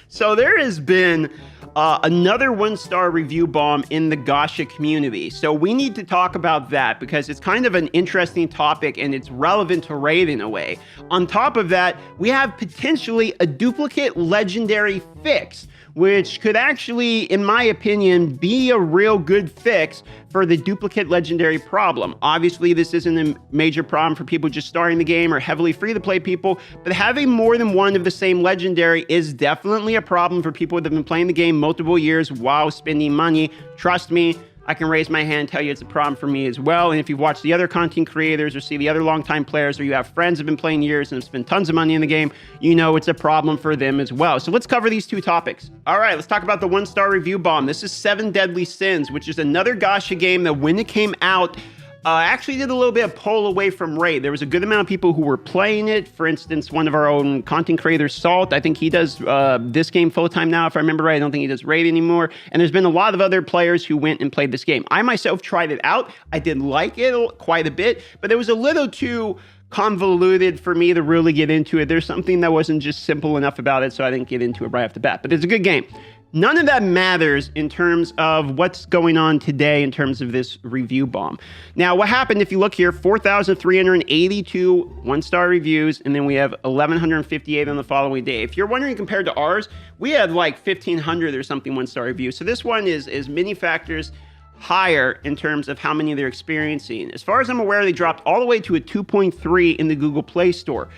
So there has been another one-star review bomb in the Gacha community. So we need to talk about that because it's kind of an interesting topic and it's relevant to Raid in a way. On top of that, we have potentially a duplicate legendary fix, which could actually, in my opinion, be a real good fix for the duplicate legendary problem. Obviously, this isn't a major problem for people just starting the game or heavily free-to-play people, but having more than one of the same legendary is definitely a problem for people that have been playing the game multiple years while spending money. Trust me, I can raise my hand and tell you it's a problem for me as well. And if you've watched the other content creators or see the other longtime players, or you have friends who have been playing years and have spent tons of money in the game, you know it's a problem for them as well. So let's cover these two topics. All right, let's talk about the one-star review bomb. This is 7 Deadly Sins, which is another Gacha game that when it came out, actually did a little bit of pull away from Raid. There was a good amount of people who were playing it. For instance, one of our own content creators, Salt, I think he does this game full-time now, if I remember right. I don't think he does Raid anymore. And there's been a lot of other players who went and played this game. I myself tried it out. I did like it quite a bit, but it was a little too convoluted for me to really get into it. There's something that wasn't just simple enough about it, so I didn't get into it right off the bat. But it's a good game. None of that matters in terms of what's going on today in terms of this review bomb. Now, what happened, if you look here, 4,382 one-star reviews, and then we have 1,158 on the following day. If you're wondering, compared to ours, we had like 1,500 or something one-star reviews. So this one is many factors higher in terms of how many they're experiencing. As far as I'm aware, they dropped all the way to a 2.3 in the Google Play Store.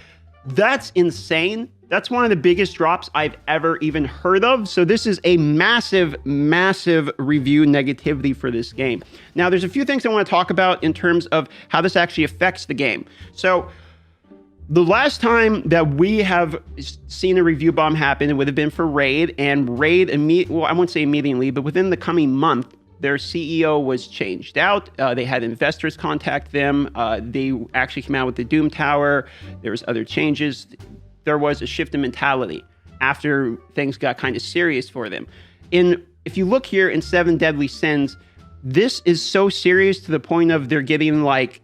That's insane. That's one of the biggest drops I've ever even heard of. So this is a massive, massive review negativity for this game. Now, there's a few things I want to talk about in terms of how this actually affects the game. So the last time that we have seen a review bomb happen, it would have been for Raid. And Raid, well, I won't say immediately, but within the coming month, their CEO was changed out. They had investors contact them. They actually came out with the Doom Tower. There was other changes. There was a shift in mentality after things got kind of serious for them. If you look here in 7 Deadly Sins, this is so serious to the point of they're getting like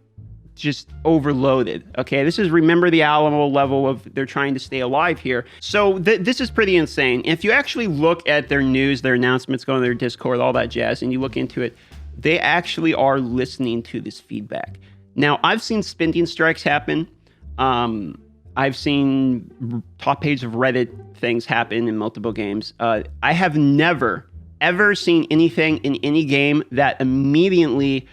just overloaded. Okay, this is Remember the Alamo level of they're trying to stay alive here. So this is pretty insane. If you actually look at their news, their announcements, go on their Discord, all that jazz, and you look into it, they actually are listening to this feedback. Now, I've seen spending strikes happen. I've seen top page of Reddit things happen in multiple games. I have never, ever seen anything in any game that immediately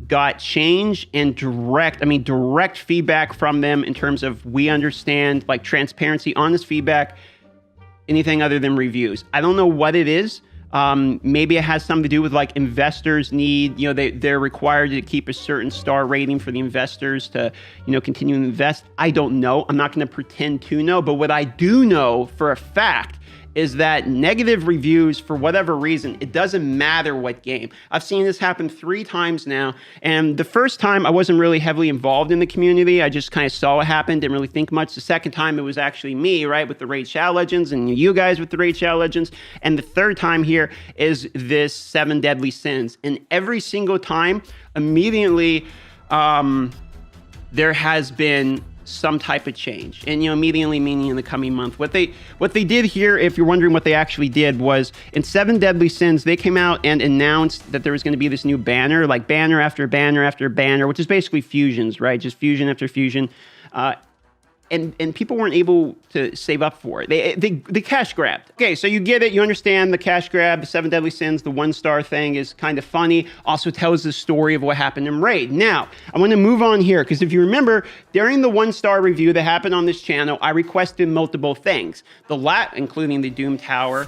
got change and direct feedback from them in terms of we understand, like transparency, honest feedback, anything other than reviews. I don't know what it is. Maybe it has something to do with like investors need, they're required to keep a certain star rating for the investors to, continue to invest. I don't know. I'm not going to pretend to know. But what I do know for a fact is that negative reviews, for whatever reason, it doesn't matter what game. I've seen this happen 3 times now. And the first time I wasn't really heavily involved in the community. I just kind of saw it happen, didn't really think much. The second time it was actually me, right, with the Raid Shadow Legends, and you guys with the Raid Shadow Legends. And the third time here is this 7 Deadly Sins. And every single time, immediately, there has been some type of change, and immediately meaning in the coming month. What they did here, if you're wondering what they actually did, was in 7 Deadly Sins, they came out and announced that there was going to be this new banner, like banner after banner after banner, which is basically fusions, right? Just fusion after fusion. And people weren't able to save up for it. They cash grabbed. Okay, so you get it. You understand the cash grab, the 7 Deadly Sins, the one-star thing is kind of funny. Also tells the story of what happened in Raid. Now, I want to move on here, because if you remember, during the one-star review that happened on this channel, I requested multiple things. Including the Doom Tower,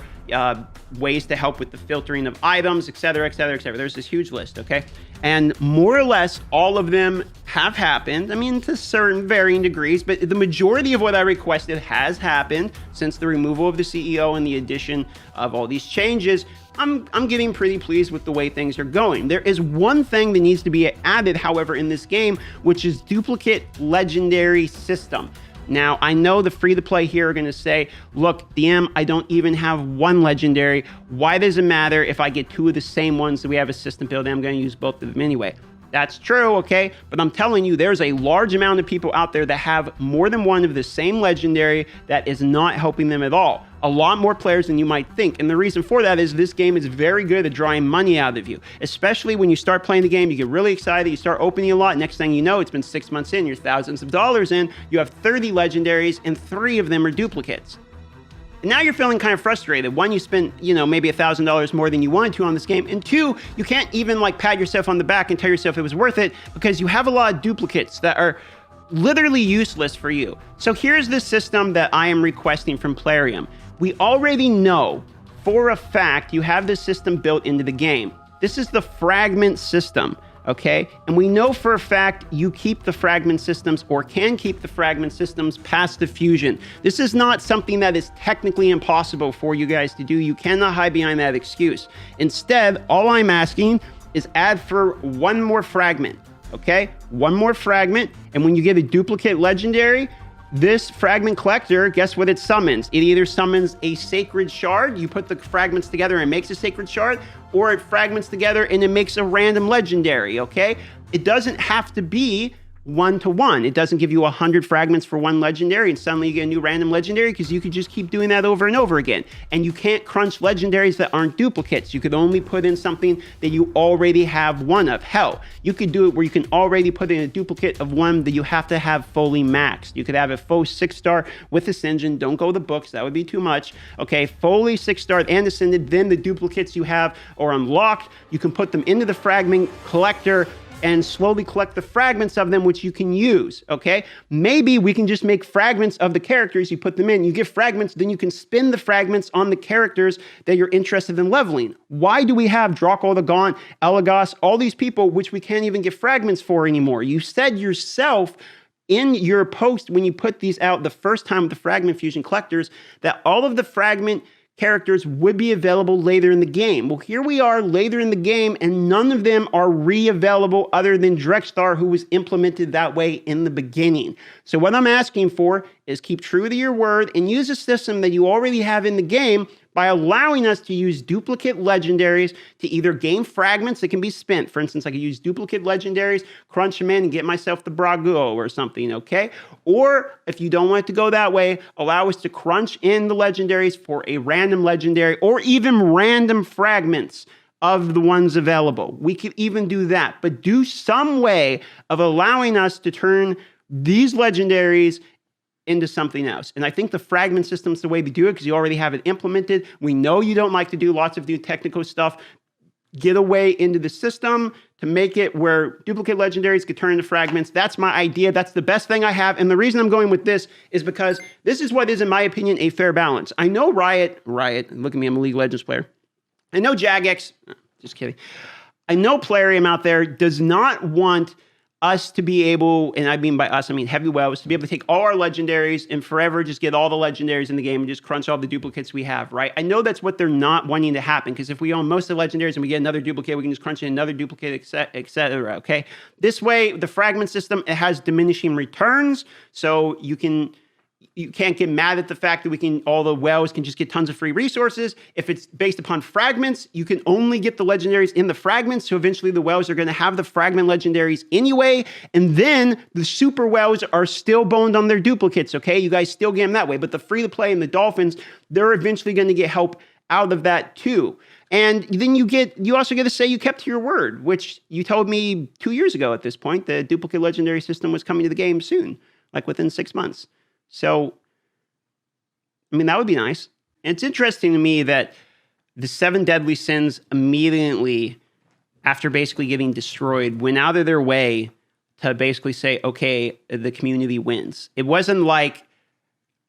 ways to help with the filtering of items, etc., etc., etc. There's this huge list, okay? And more or less, all of them have happened. I mean, to certain varying degrees, but the majority of what I requested has happened since the removal of the CEO and the addition of all these changes. I'm getting pretty pleased with the way things are going. There is one thing that needs to be added, however, in this game, which is duplicate legendary system. Now, I know the free-to-play here are going to say, look, DM, I don't even have one legendary. Why does it matter if I get 2 of the same ones that we have a system build? I'm going to use both of them anyway. That's true, okay? But I'm telling you, there's a large amount of people out there that have more than one of the same legendary that is not helping them at all. A lot more players than you might think. And the reason for that is this game is very good at drawing money out of you. Especially when you start playing the game, you get really excited, you start opening a lot. Next thing you know, it's been 6 months in, you're thousands of dollars in, you have 30 legendaries, and 3 of them are duplicates. And now you're feeling kind of frustrated. One, you spent, maybe $1,000 more than you wanted to on this game. And 2, you can't even pat yourself on the back and tell yourself it was worth it because you have a lot of duplicates that are literally useless for you. So here's the system that I am requesting from Plarium. We already know for a fact you have this system built into the game. This is the fragment system. Okay, and we know for a fact you keep the fragment systems or can keep the fragment systems past the fusion. This is not something that is technically impossible for you guys to do. You cannot hide behind that excuse. Instead, all I'm asking is add for 1 more fragment. Okay, 1 more fragment, and when you get a duplicate legendary, this fragment collector, guess what it summons? It either summons a sacred shard, you put the fragments together and it makes a sacred shard, or it fragments together and it makes a random legendary, okay? It doesn't have to be 1-to-1. It doesn't give you 100 fragments for 1 legendary and suddenly you get a new random legendary because you could just keep doing that over and over again. And you can't crunch legendaries that aren't duplicates. You could only put in something that you already have 1 of. Hell, you could do it where you can already put in a duplicate of 1 that you have to have fully maxed. You could have a full 6-star with Ascension. Don't go the books. That would be too much. Okay, fully 6-star and Ascended. Then the duplicates you have are unlocked. You can put them into the fragment collector and slowly collect the fragments of them, which you can use, okay? Maybe we can just make fragments of the characters, you put them in, you get fragments, then you can spin the fragments on the characters that you're interested in leveling. Why do we have Drakul the Gaunt, Elagos, all these people, which we can't even get fragments for anymore? You said yourself in your post when you put these out the first time with the Fragment Fusion collectors that all of the fragment characters would be available later in the game. Well, here we are later in the game, and none of them are re-available other than Drexthar, who was implemented that way in the beginning. So what I'm asking for is keep true to your word and use a system that you already have in the game by allowing us to use duplicate legendaries to either gain fragments that can be spent. For instance, I could use duplicate legendaries, crunch them in, and get myself the Brago or something, okay? Or if you don't want it to go that way, allow us to crunch in the legendaries for a random legendary or even random fragments of the ones available. We could even do that, but do some way of allowing us to turn these legendaries into something else. And I think the fragment system's the way to do it because you already have it implemented. We know you don't like to do lots of new technical stuff. Get a way into the system to make it where duplicate legendaries get turned into fragments. That's my idea. That's the best thing I have. And the reason I'm going with this is because this is what is, in my opinion, a fair balance. I know Riot, look at me, I'm a League of Legends player. I know Jagex, just kidding. I know Plarium out there does not want us to be able, and I mean by us, I mean Heavy Wells, to be able to take all our legendaries and forever just get all the legendaries in the game and just crunch all the duplicates we have, right? I know that's what they're not wanting to happen, because if we own most of the legendaries and we get another duplicate, we can just crunch in another duplicate, etc. Okay? This way, the fragment system, it has diminishing returns, so you can't get mad at the fact that all the wells can just get tons of free resources. If it's based upon fragments, you can only get the legendaries in the fragments. So eventually the wells are going to have the fragment legendaries anyway. And then the super wells are still boned on their duplicates. Okay. You guys still get them that way, but the free to play and the Dolphins, they're eventually going to get help out of that too. And then you also get to say you kept to your word, which you told me 2 years ago at this point, the duplicate legendary system was coming to the game soon, like within 6 months. So, I mean, that would be nice. And it's interesting to me that the 7 deadly sins immediately after basically getting destroyed went out of their way to basically say, okay, the community wins. It wasn't like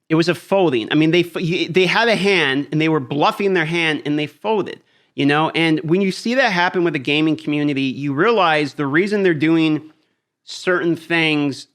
it was a folding. I mean, they had a hand and they were bluffing their hand and they folded, And when you see that happen with the gaming community, you realize the reason they're doing certain things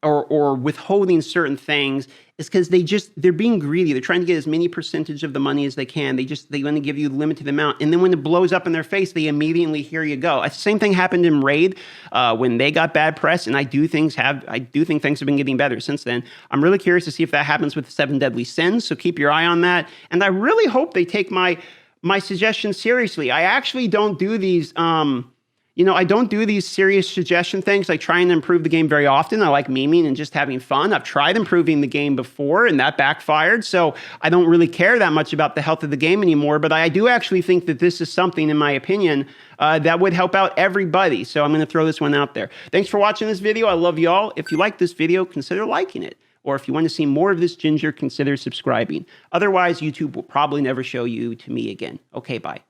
or withholding certain things is because they're being greedy. They're trying to get as many percentage of the money as they can. They want to give you a limited amount. And then when it blows up in their face, they immediately here you go. The same thing happened in Raid when they got bad press. And I do think things have been getting better since then. I'm really curious to see if that happens with the 7 deadly sins. So keep your eye on that. And I really hope they take my suggestions seriously. I actually don't do these, I don't do these serious suggestion things. I try and improve the game very often. I like memeing and just having fun. I've tried improving the game before and that backfired. So I don't really care that much about the health of the game anymore. But I do actually think that this is something, in my opinion, that would help out everybody. So I'm going to throw this one out there. Thanks for watching this video. I love y'all. If you like this video, consider liking it. Or if you want to see more of this ginger, consider subscribing. Otherwise, YouTube will probably never show you to me again. Okay, bye.